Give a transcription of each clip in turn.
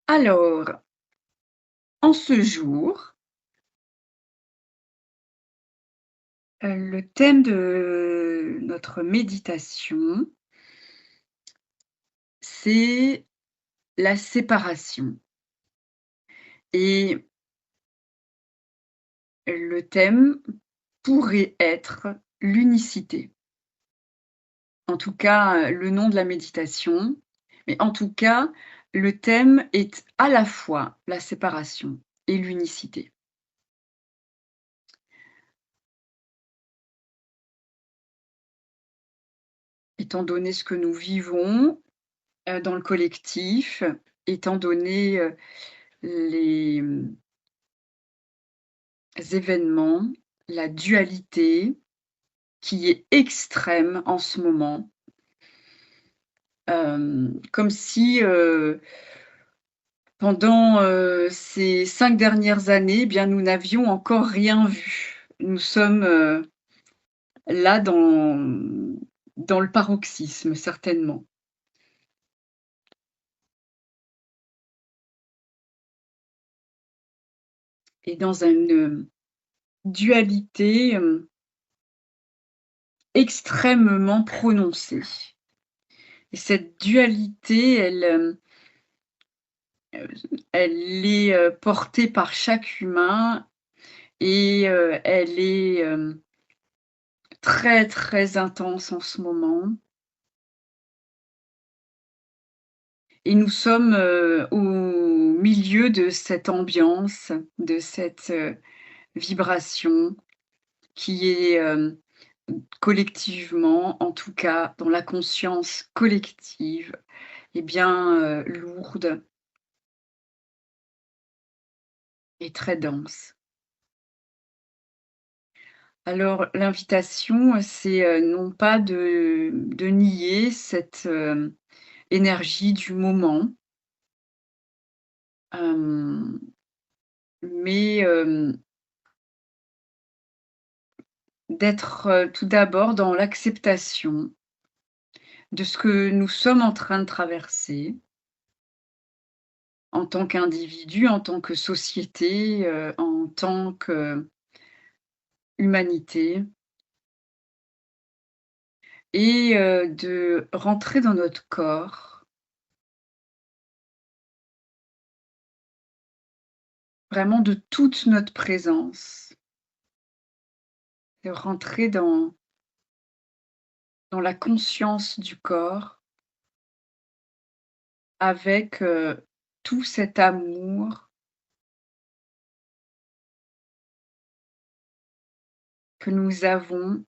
Alors, en ce jour, le thème de notre méditation, c'est la séparation et le thème pourrait être l'unicité. En tout cas, le nom de la méditation, mais en tout cas, le thème est à la fois la séparation et l'unicité. Étant donné ce que nous vivons, dans le collectif, étant donné, les, événements, la dualité qui est extrême en ce moment, comme si, pendant, ces 5 dernières années, eh bien, nous n'avions encore rien vu. Nous sommes, là dans le paroxysme, certainement, et dans une, dualité, extrêmement prononcée, et cette dualité, elle est, portée par chaque humain et elle est, très, très intense en ce moment, et nous sommes, au milieu de cette ambiance, de cette, vibration qui est, collectivement, en tout cas dans la conscience collective, eh bien, lourde et très dense. Alors l'invitation, c'est, non pas de nier cette, énergie du moment, hem, mais, d'être, tout d'abord dans l'acceptation de ce que nous sommes en train de traverser en tant qu'individu, en tant que société, en tant qu'humanité, et de rentrer dans notre corps, vraiment de toute notre présence, de rentrer dans la conscience du corps avec, tout cet amour que nous avons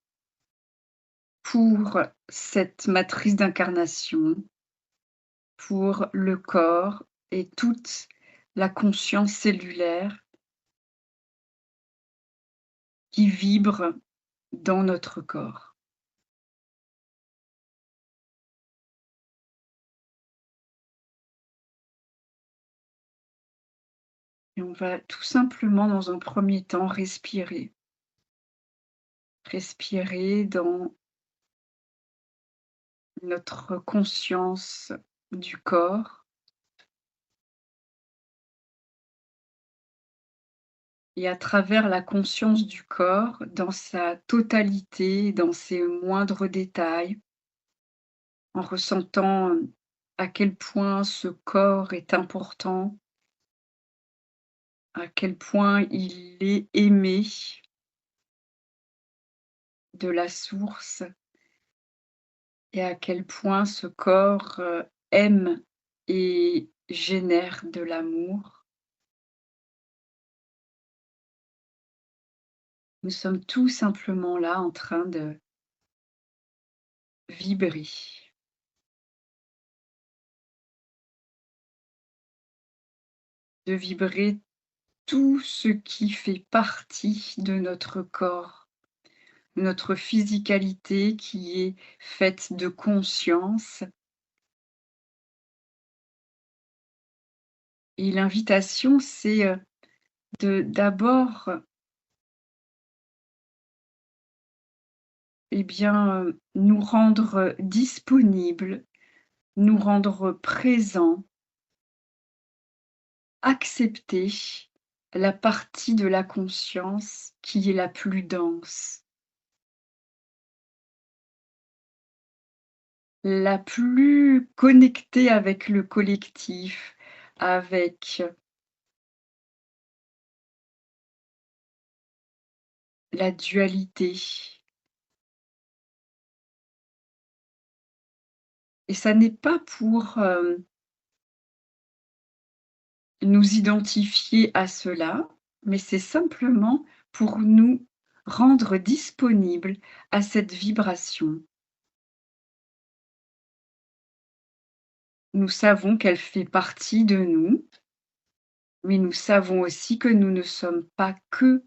pour cette matrice d'incarnation, pour le corps et toute la conscience cellulaire qui vibre dans notre corps. Et on va tout simplement, dans un premier temps, respirer. Respirer dans notre conscience du corps, et à travers la conscience du corps, dans sa totalité, dans ses moindres détails, en ressentant à quel point ce corps est important, à quel point il est aimé de la source, et à quel point ce corps, aime et génère de l'amour. Nous sommes tout simplement là en train vibrer, de vibrer tout ce qui fait partie de notre corps, notre physicalité qui est faite de conscience, et l'invitation, c'est, de d'abord, eh bien, nous rendre disponibles, nous rendre présents accepter la partie de la conscience qui est la plus dense, la plus connectée avec le collectif, avec la dualité. Et ça n'est pas pour, nous identifier à cela, mais c'est simplement pour nous rendre disponibles à cette vibration. Nous savons qu'elle fait partie de nous, mais nous savons aussi que nous ne sommes pas que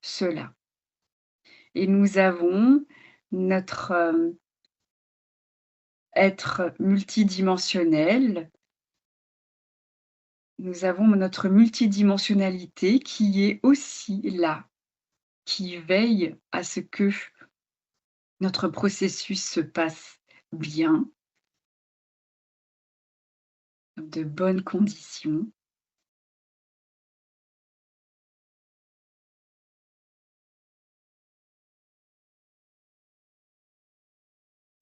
cela. Et nous avons notre, être multidimensionnel, nous avons notre multidimensionnalité qui est aussi là, qui veille à ce que notre processus se passe bien, dans de bonnes conditions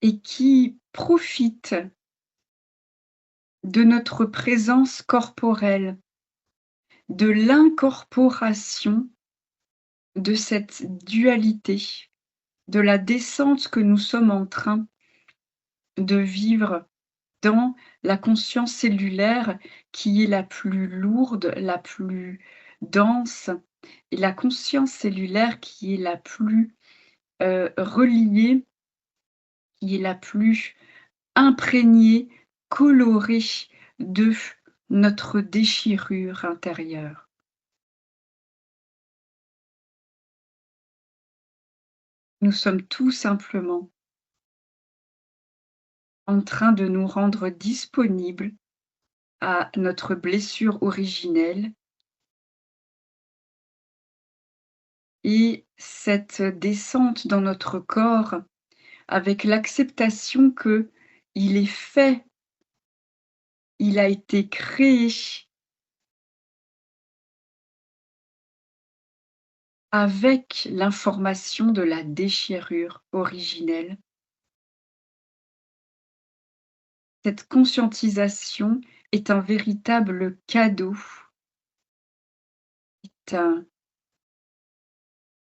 et qui profite de notre présence corporelle, de l'incorporation de cette dualité, de la descente que nous sommes en train de vivre dans la conscience cellulaire qui est la plus lourde, la plus dense et la conscience cellulaire qui est la plus, reliée, qui est la plus imprégnée, colorée de notre déchirure intérieure. Nous sommes tout simplement en train de nous rendre disponibles à notre blessure originelle et cette descente dans notre corps avec l'acceptation que il est fait, il a été créé avec l'information de la déchirure originelle. Cette conscientisation est un véritable cadeau, est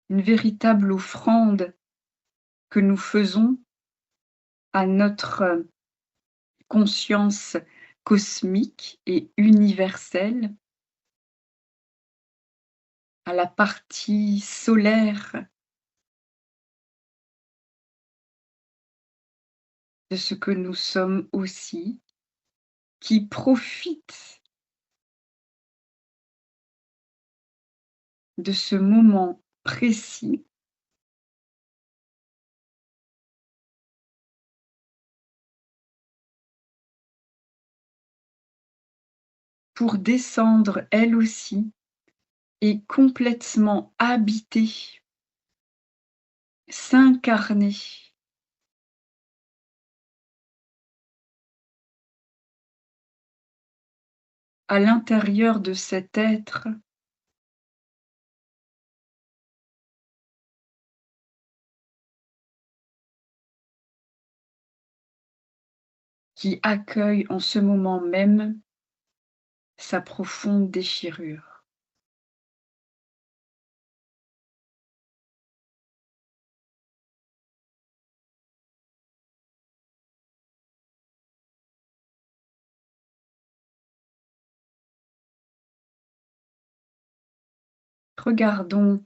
une véritable offrande que nous faisons à notre conscience cosmique et universelle, à la partie solaire de ce que nous sommes aussi, qui profite de ce moment précis pour descendre elle aussi et complètement habiter, s'incarner à l'intérieur de cet être qui accueille en ce moment même sa profonde déchirure. Regardons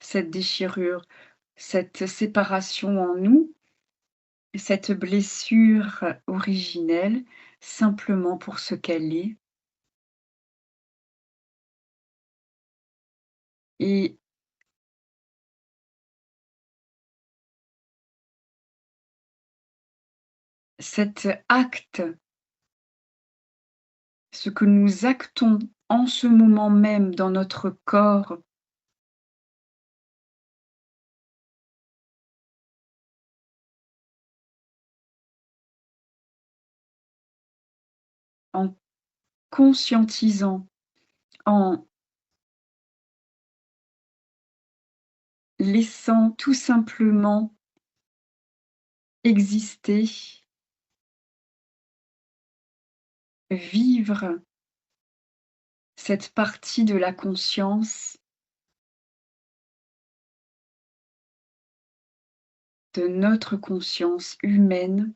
cette déchirure, cette séparation en nous, cette blessure originelle, simplement pour ce qu'elle est et cet acte, ce que nous actons en ce moment même dans notre corps, en conscientisant en laissant tout simplement exister, vivre cette partie de la conscience, de notre conscience humaine,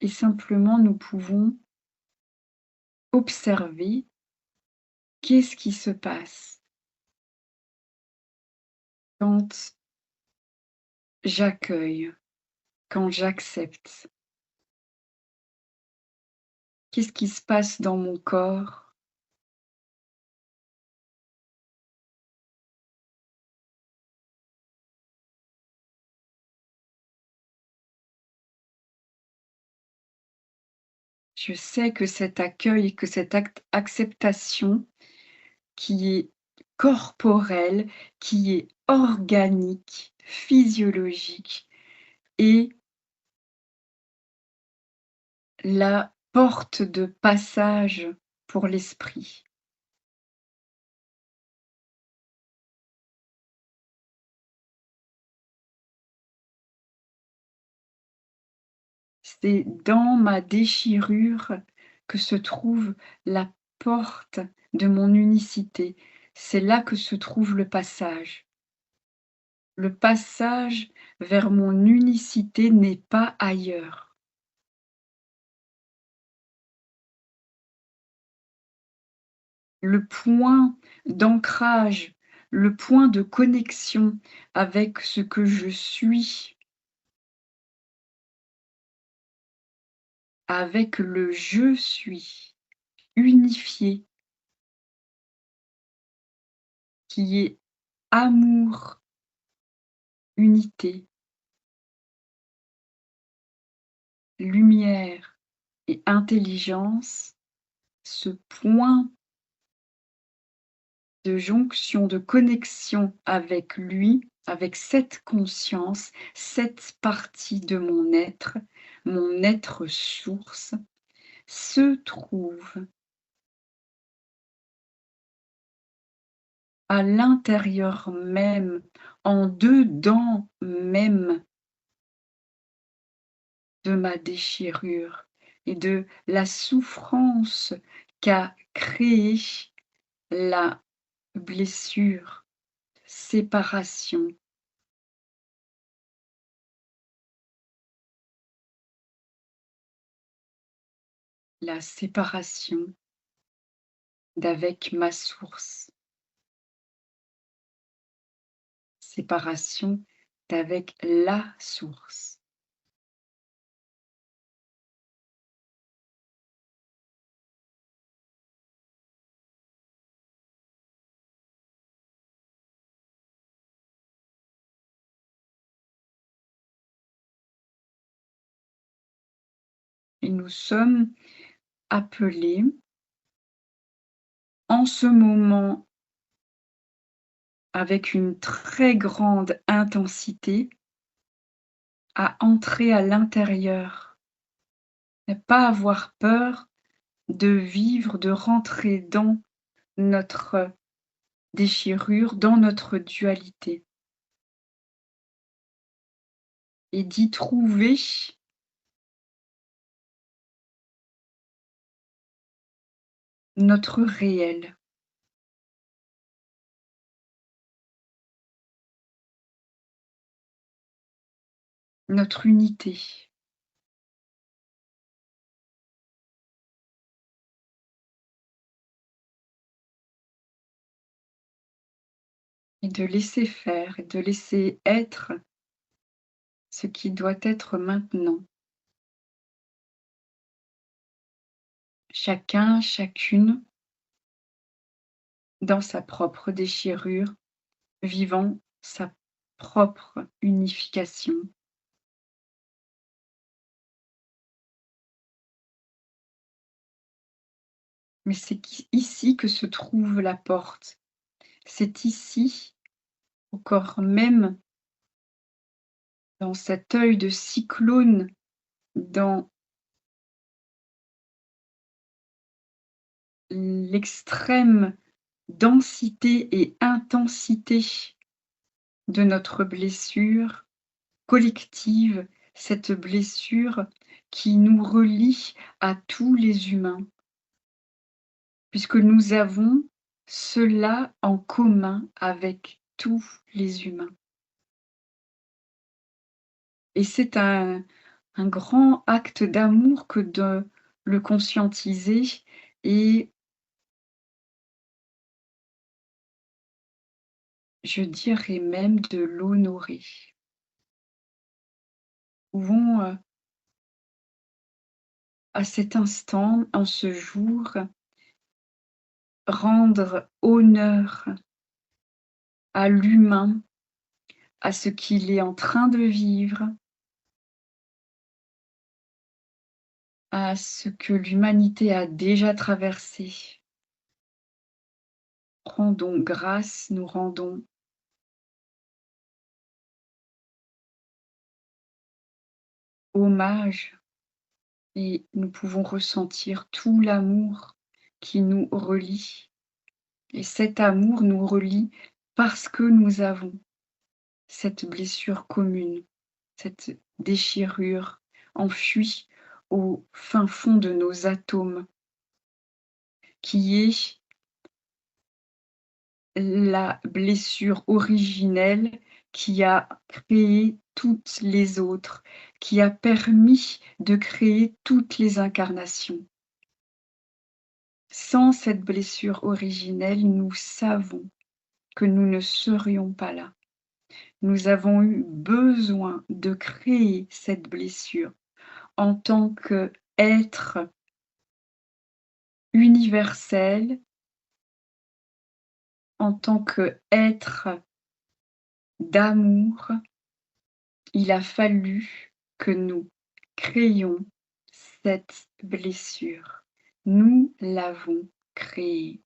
et simplement nous pouvons observer qu'est-ce qui se passe quand j'accueille, quand j'accepte. Qu'est-ce qui se passe dans mon corps? Je sais que cet accueil, que cette acceptation qui est corporelle, qui est organique, physiologique, est la porte de passage pour l'esprit. C'est dans ma déchirure que se trouve la porte de mon unicité. C'est là que se trouve le passage. Le passage vers mon unicité n'est pas ailleurs. Le point d'ancrage, le point de connexion avec ce que je suis, avec le je suis unifié, qui est amour, unité, lumière et intelligence, ce point de jonction, de connexion avec lui, avec cette conscience, cette partie de mon être source, se trouve à l'intérieur même, en dedans même de ma déchirure et de la souffrance qu'a créée la blessure, séparation, la séparation d'avec ma source, séparation d'avec la source. Et nous sommes appelés en ce moment, avec une très grande intensité, à entrer à l'intérieur, ne pas avoir peur de vivre, de rentrer dans notre déchirure, dans notre dualité et d'y trouver notre réel, notre unité et de laisser faire et de laisser être ce qui doit être maintenant. Chacun, chacune, dans sa propre déchirure, vivant sa propre unification. Mais c'est ici que se trouve la porte. C'est ici, au corps même, dans cet œil de cyclone, dans l'extrême densité et intensité de notre blessure collective, cette blessure qui nous relie à tous les humains, puisque nous avons cela en commun avec tous les humains. Et c'est un grand acte d'amour que de le conscientiser et je dirais même de l'honorer. Nous pouvons, à cet instant, en ce jour, rendre honneur à l'humain, à ce qu'il est en train de vivre, à ce que l'humanité a déjà traversé. Rendons grâce, nous rendons hommage et nous pouvons ressentir tout l'amour qui nous relie. Et cet amour nous relie parce que nous avons cette blessure commune, cette déchirure enfuie au fin fond de nos atomes, qui est la blessure originelle qui a créé toutes les autres, qui a permis de créer toutes les incarnations. Sans cette blessure originelle, nous savons que nous ne serions pas là. Nous avons eu besoin de créer cette blessure en tant qu'être universel, en tant qu'être d'amour. Il a fallu que nous créions cette blessure. Nous l'avons créée.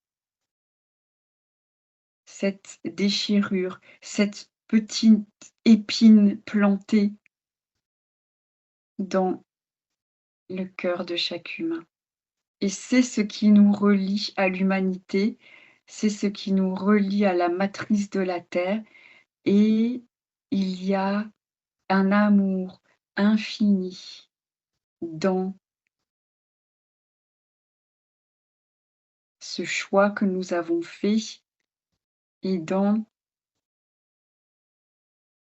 Cette déchirure, cette petite épine plantée dans le cœur de chaque humain. Et c'est ce qui nous relie à l'humanité, c'est ce qui nous relie à la matrice de la Terre et il y a un amour infini dans ce choix que nous avons fait et dans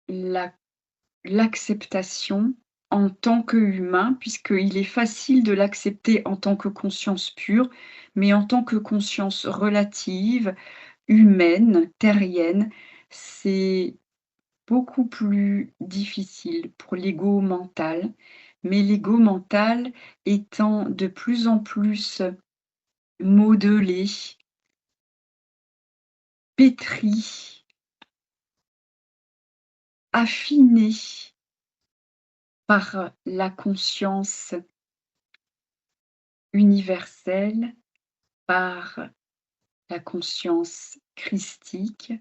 la l'acceptation en tant qu'humain, puisqu'il est facile de l'accepter en tant que conscience pure, mais en tant que conscience relative, humaine, terrienne, c'est beaucoup plus difficile pour l'ego mental. Mais l'ego mental étant de plus en plus modelé, pétri, affiné par la conscience universelle, par la conscience christique,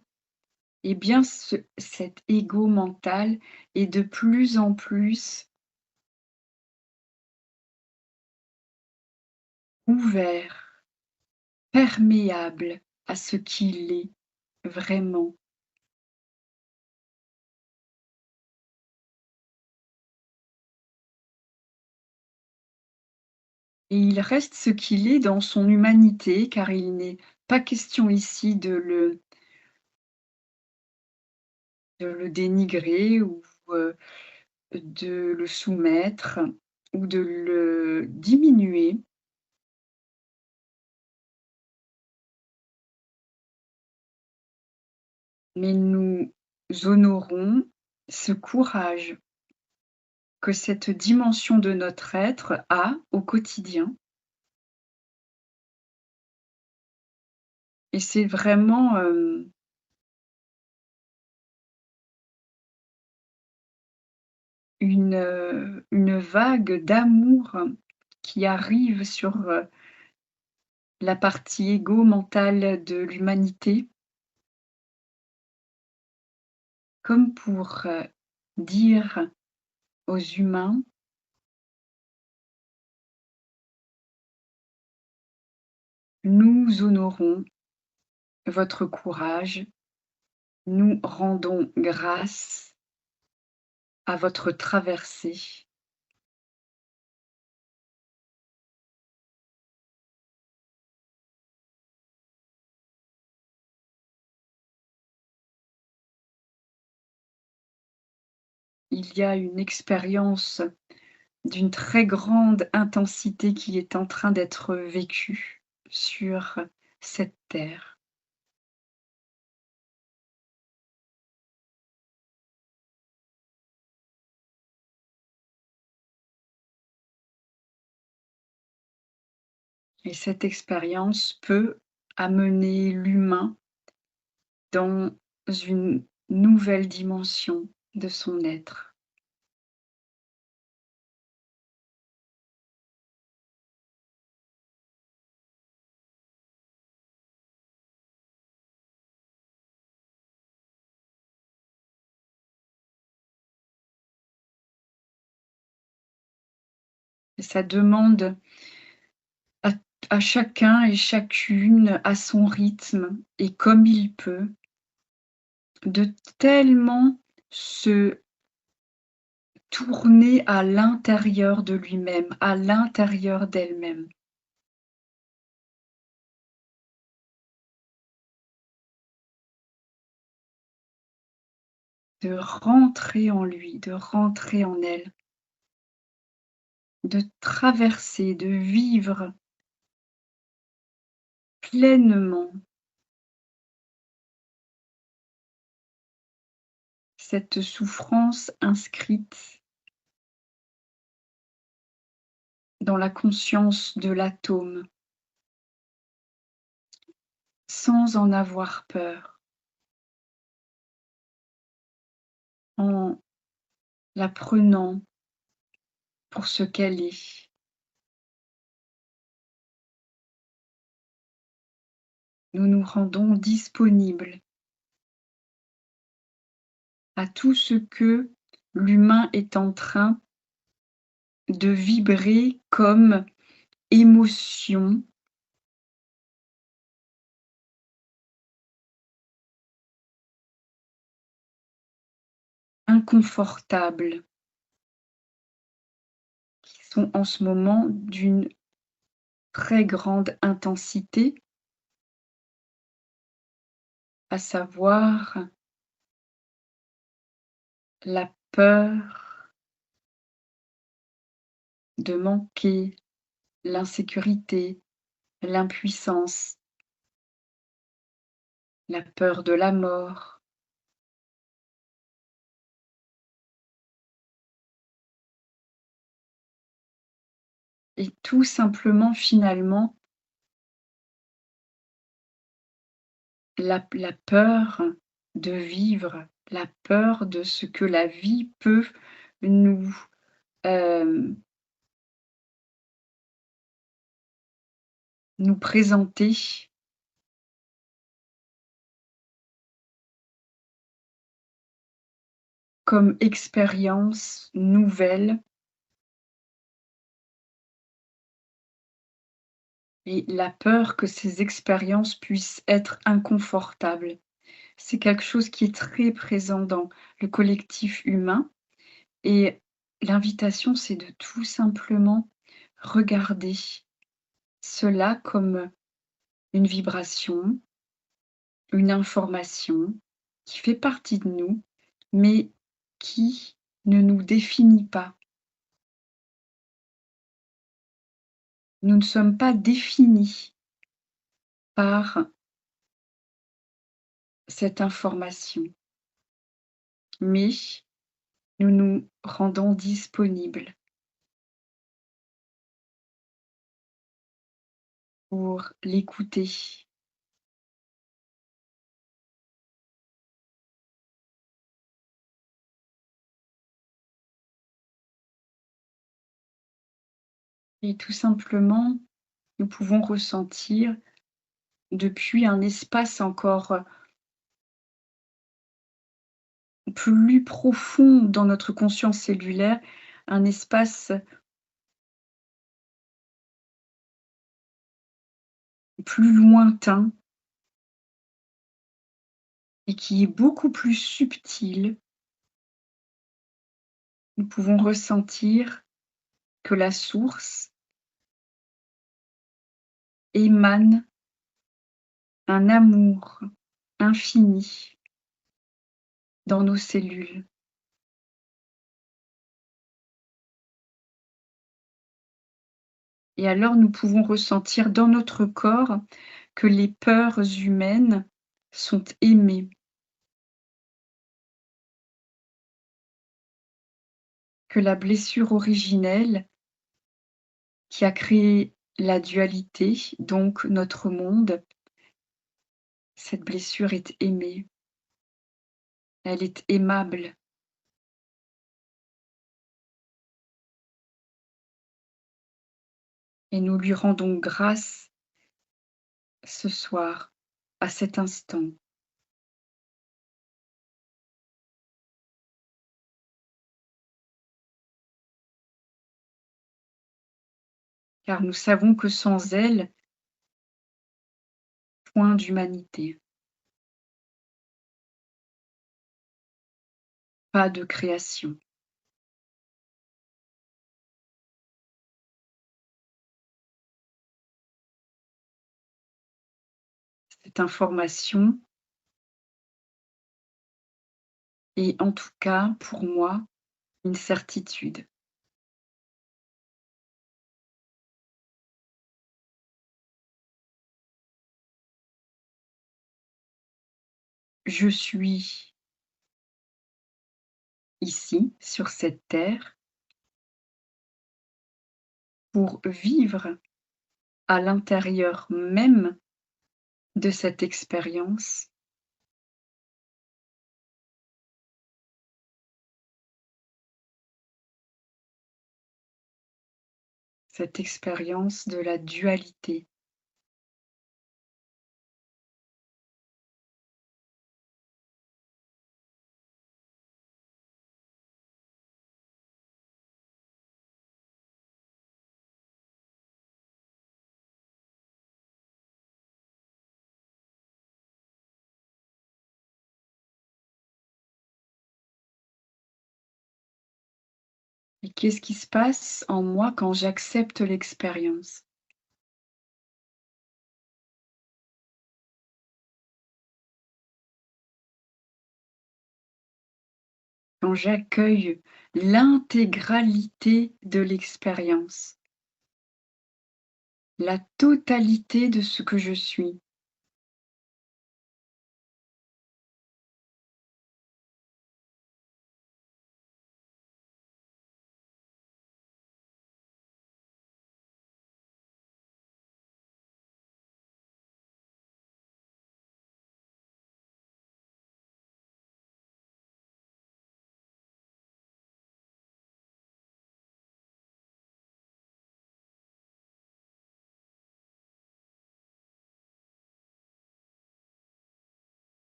eh bien cet ego mental est de plus en plus ouvert, perméable à ce qu'il est vraiment. Et il reste ce qu'il est dans son humanité, car il n'est pas question ici de le dénigrer ou, de le soumettre ou de le diminuer. Mais nous honorons ce courage que cette dimension de notre être a au quotidien et c'est vraiment, une vague d'amour qui arrive sur, la partie égo mentale de l'humanité comme pour, dire aux humains: nous honorons votre courage, nous rendons grâce à votre traversée. Il y a une expérience d'une très grande intensité qui est en train d'être vécue sur cette terre. Et cette expérience peut amener l'humain dans une nouvelle dimension de son être. Et ça demande à à chacun et chacune, à son rythme et comme il peut, de tellement se tourner à l'intérieur de lui-même, à l'intérieur d'elle-même. De rentrer en lui, de rentrer en elle, de traverser, de vivre pleinement cette souffrance inscrite dans la conscience de l'atome, sans en avoir peur, en la prenant pour ce qu'elle est. Nous nous rendons disponibles à tout ce que l'humain est en train de vibrer comme émotion inconfortable, qui sont en ce moment d'une très grande intensité, à savoir la peur de manquer, l'insécurité, l'impuissance, la peur de la mort et tout simplement finalement la peur de vivre, la peur de ce que la vie peut nous, hem, nous présenter comme expérience nouvelle et la peur que ces expériences puissent être inconfortables. C'est quelque chose qui est très présent dans le collectif humain et l'invitation, c'est de tout simplement regarder cela comme une vibration, une information qui fait partie de nous, mais qui ne nous définit pas. Nous ne sommes pas définis par cette information, mais nous nous rendons disponibles pour l'écouter et tout simplement, nous pouvons ressentir depuis un espace encore plus profond dans notre conscience cellulaire, un espace plus lointain et qui est beaucoup plus subtil, nous pouvons ressentir que la source émane un amour infini dans nos cellules. Et alors nous pouvons ressentir dans notre corps que les peurs humaines sont aimées, que la blessure originelle qui a créé la dualité, donc notre monde, cette blessure est aimée, elle est aimable et nous lui rendons grâce ce soir, à cet instant. Car nous savons que sans elle, point d'humanité, pas de création. Cette information est en tout cas pour moi une certitude. Je suis ici, sur cette terre, pour vivre à l'intérieur même de cette expérience de la dualité. Et qu'est-ce qui se passe en moi quand j'accepte l'expérience? Quand j'accueille l'intégralité de l'expérience, la totalité de ce que je suis.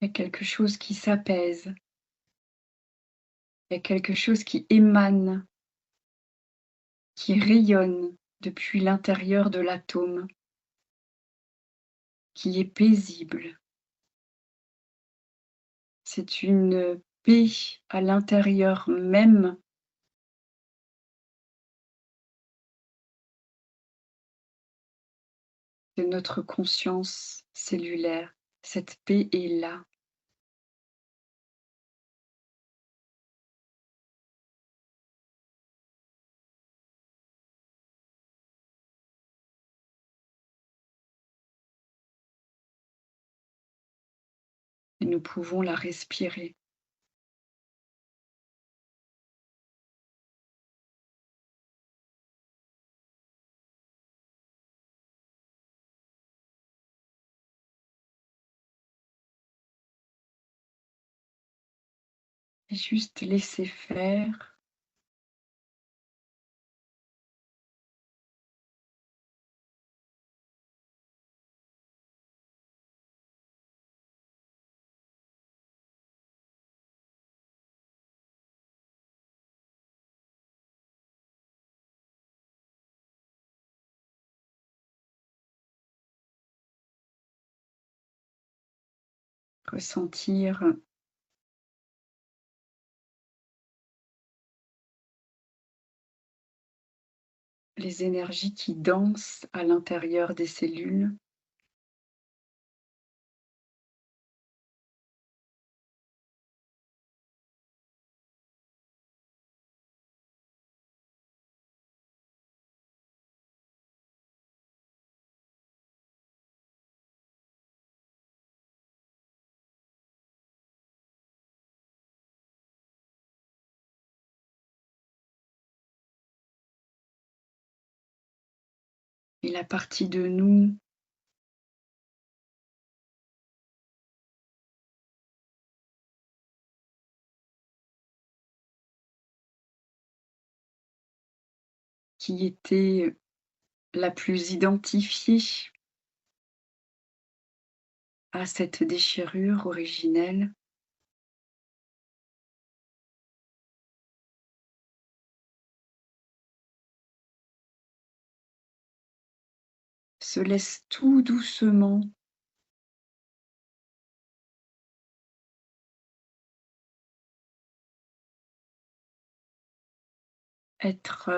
Il y a quelque chose qui s'apaise, il y a quelque chose qui émane, qui rayonne depuis l'intérieur de l'atome, qui est paisible. C'est une paix à l'intérieur même de notre conscience cellulaire. Cette paix est là. Et nous pouvons la respirer. Et juste laisser faire. ressentir les énergies qui dansent à l'intérieur des cellules. Et la partie de nous qui était la plus identifiée à cette déchirure originelle se laisse tout doucement être,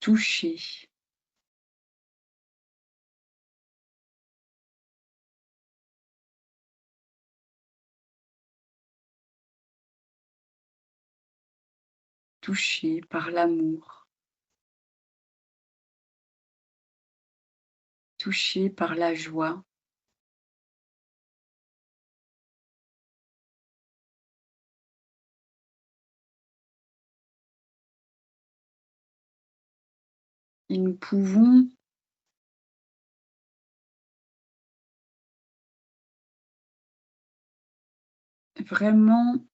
touchée, touchée par l'amour, touchée par la joie. Et nous pouvons vraiment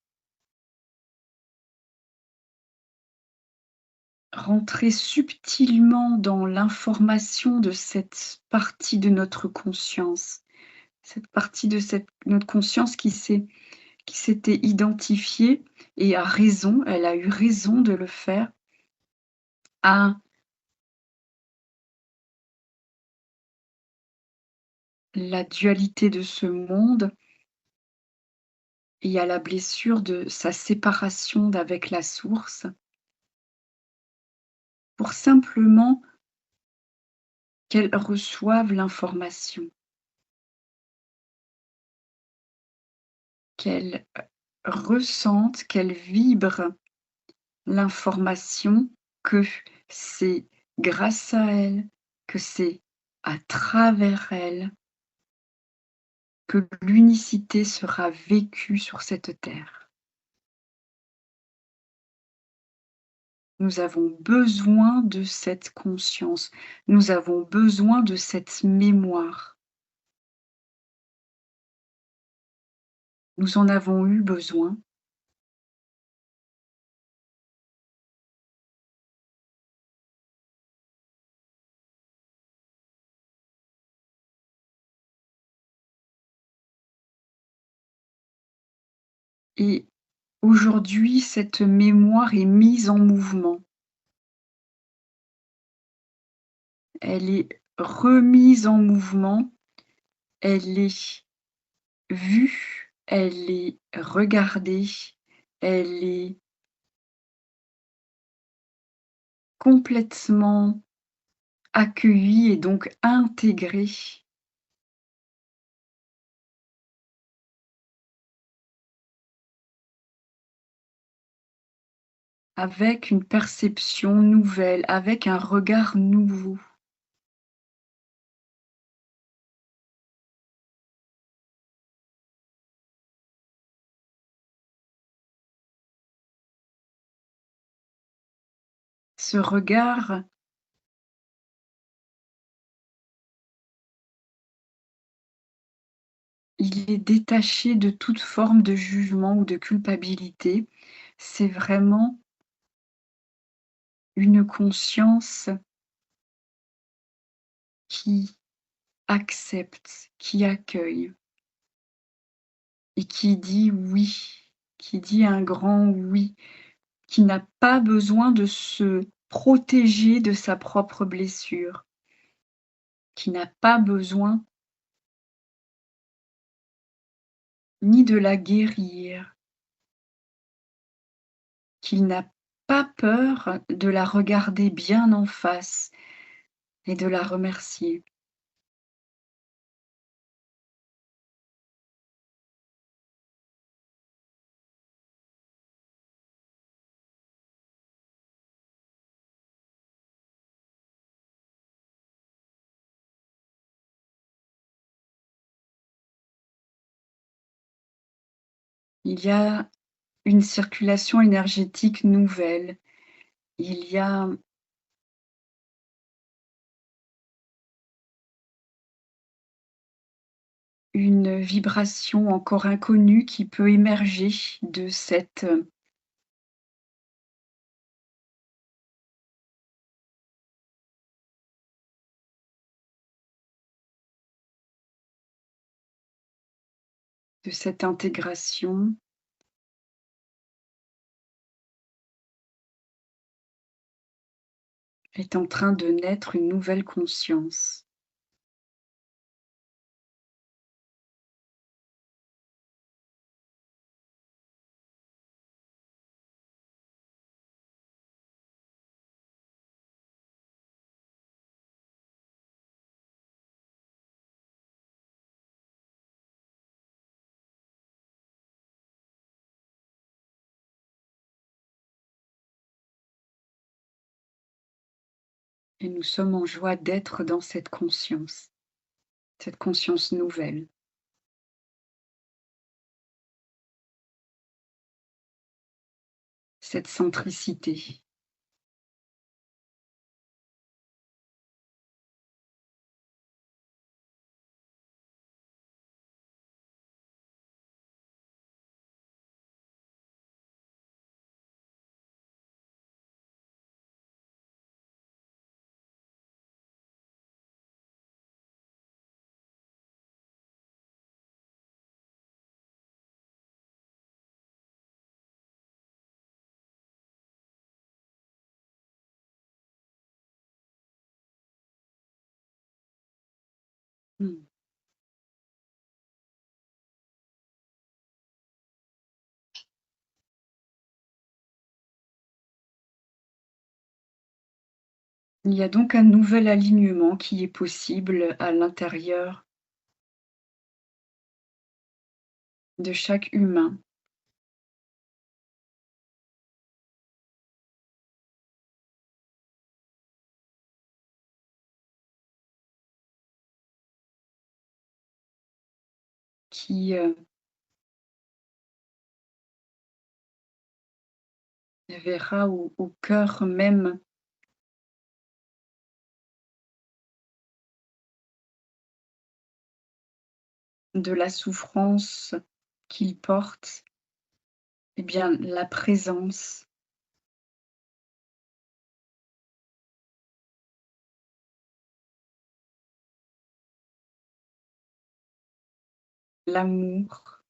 rentrer subtilement dans l'information de cette partie de notre conscience, cette partie de notre conscience qui s'était identifiée et a raison, elle a eu raison de le faire, à la dualité de ce monde et à la blessure de sa séparation d'avec la source, pour simplement qu'elle reçoive l'information, qu'elle ressente, qu'elle vibre l'information que c'est grâce à elle, que c'est à travers elle que l'unicité sera vécue sur cette terre. Nous avons besoin de cette conscience, nous avons besoin de cette mémoire. Nous en avons eu besoin et aujourd'hui, cette mémoire est mise en mouvement. Elle est remise en mouvement, elle est vue, elle est regardée, elle est complètement accueillie et donc intégrée avec une perception nouvelle, avec un regard nouveau. Ce regard, il est détaché de toute forme de jugement ou de culpabilité. C'est vraiment une conscience qui accepte, qui accueille et qui dit oui, qui dit un grand oui, qui n'a pas besoin de se protéger de sa propre blessure, qui n'a pas besoin ni de la guérir, qu'il n'a pas peur de la regarder bien en face et de la remercier. Il y a une circulation énergétique nouvelle. Il y a une vibration encore inconnue qui peut émerger de cette intégration. Est en train de naître une nouvelle conscience. Et nous sommes en joie d'être dans cette conscience nouvelle, cette centricité Mmh. Il y a donc un nouvel alignement qui est possible à l'intérieur de chaque humain qui, verra au cœur même de la souffrance qu'il porte, eh bien, la présence, l'amour,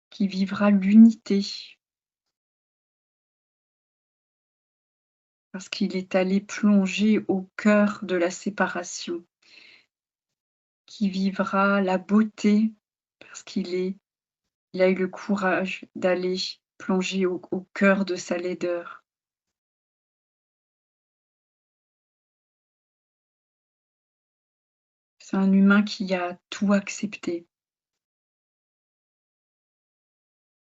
qui vivra l'unité parce qu'il est allé plonger au cœur de la séparation, qui vivra la beauté parce il a eu le courage d'aller plonger au cœur de sa laideur. C'est un humain qui a tout accepté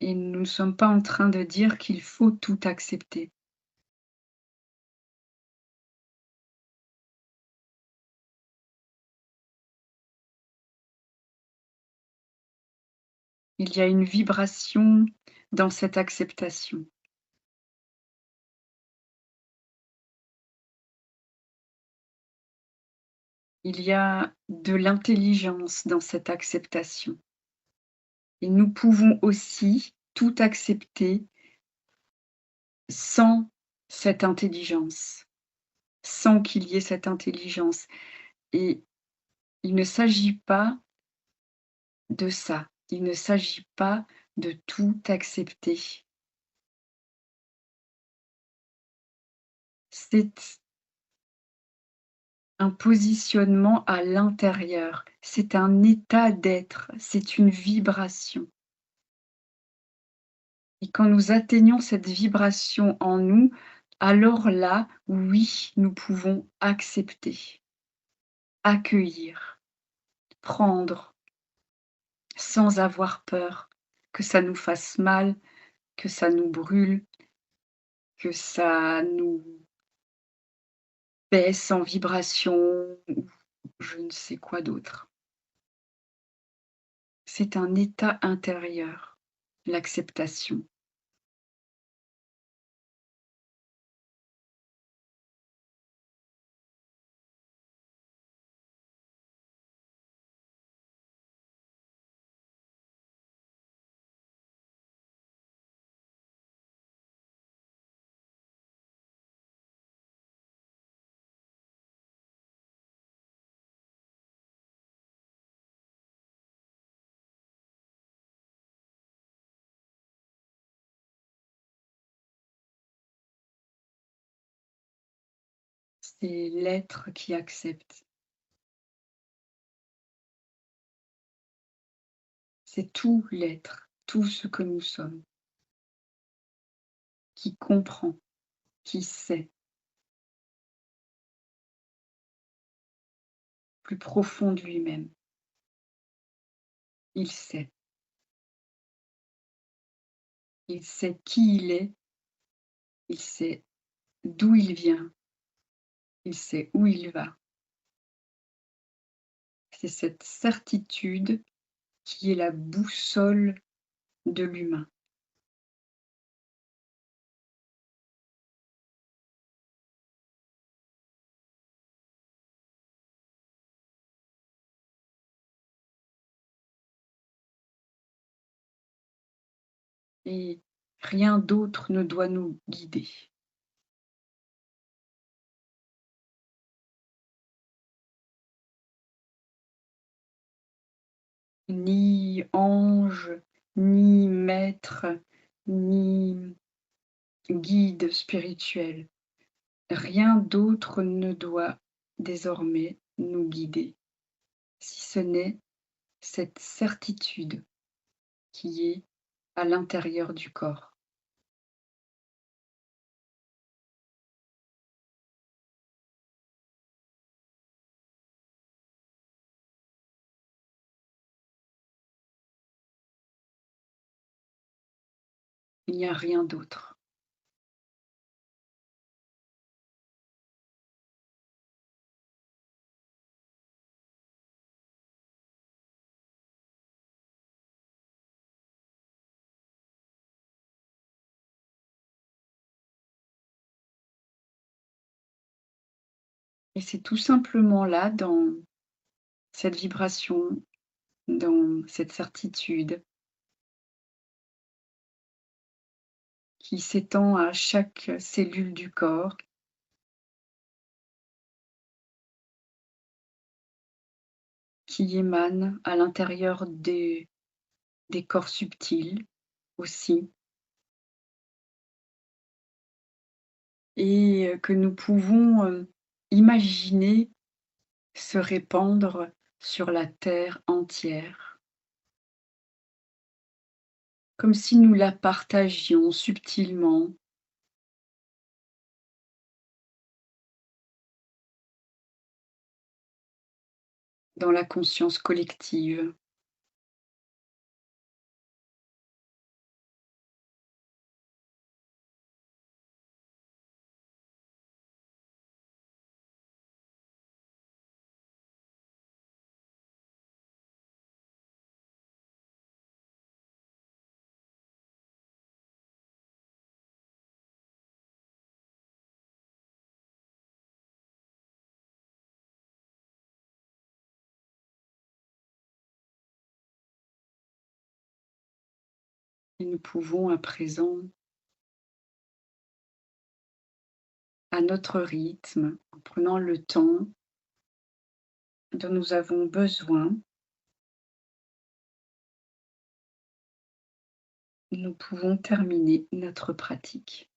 et nous ne sommes pas en train de dire qu'il faut tout accepter. Il y a une vibration dans cette acceptation. Il y a de l'intelligence dans cette acceptation et nous pouvons aussi tout accepter sans cette intelligence, sans qu'il y ait cette intelligence et il ne s'agit pas de ça. Il ne s'agit pas de tout accepter. C'est un positionnement à l'intérieur, c'est un état d'être, c'est une vibration et quand nous atteignons cette vibration en nous, alors là, oui, nous pouvons accepter, accueillir, prendre, sans avoir peur que ça nous fasse mal, que ça nous brûle, que ça nous baisse en vibration ou je ne sais quoi d'autre. C'est un état intérieur, l'acceptation. C'est l'être qui accepte. C'est tout l'être, tout ce que nous sommes, qui comprend, qui sait, plus profond de lui-même. Il sait qui il sait d'où il vient, il sait où il va. C'est cette certitude qui est la boussole de l'humain. Et rien d'autre ne doit nous guider. Ni ange, ni maître, ni guide spirituel. Rien d'autre ne doit désormais nous guider, si ce n'est cette certitude qui est à l'intérieur du corps. Il n'y a rien d'autre. Et c'est tout simplement là, dans cette vibration, dans cette certitude qui s'étend à chaque cellule du corps, qui émane à l'intérieur des corps subtils aussi, et que nous pouvons, imaginer se répandre sur la terre entière, comme si nous la partagions subtilement, dans la conscience collective. Et nous pouvons à présent, à notre rythme, en prenant le temps dont nous avons besoin, nous pouvons terminer notre pratique.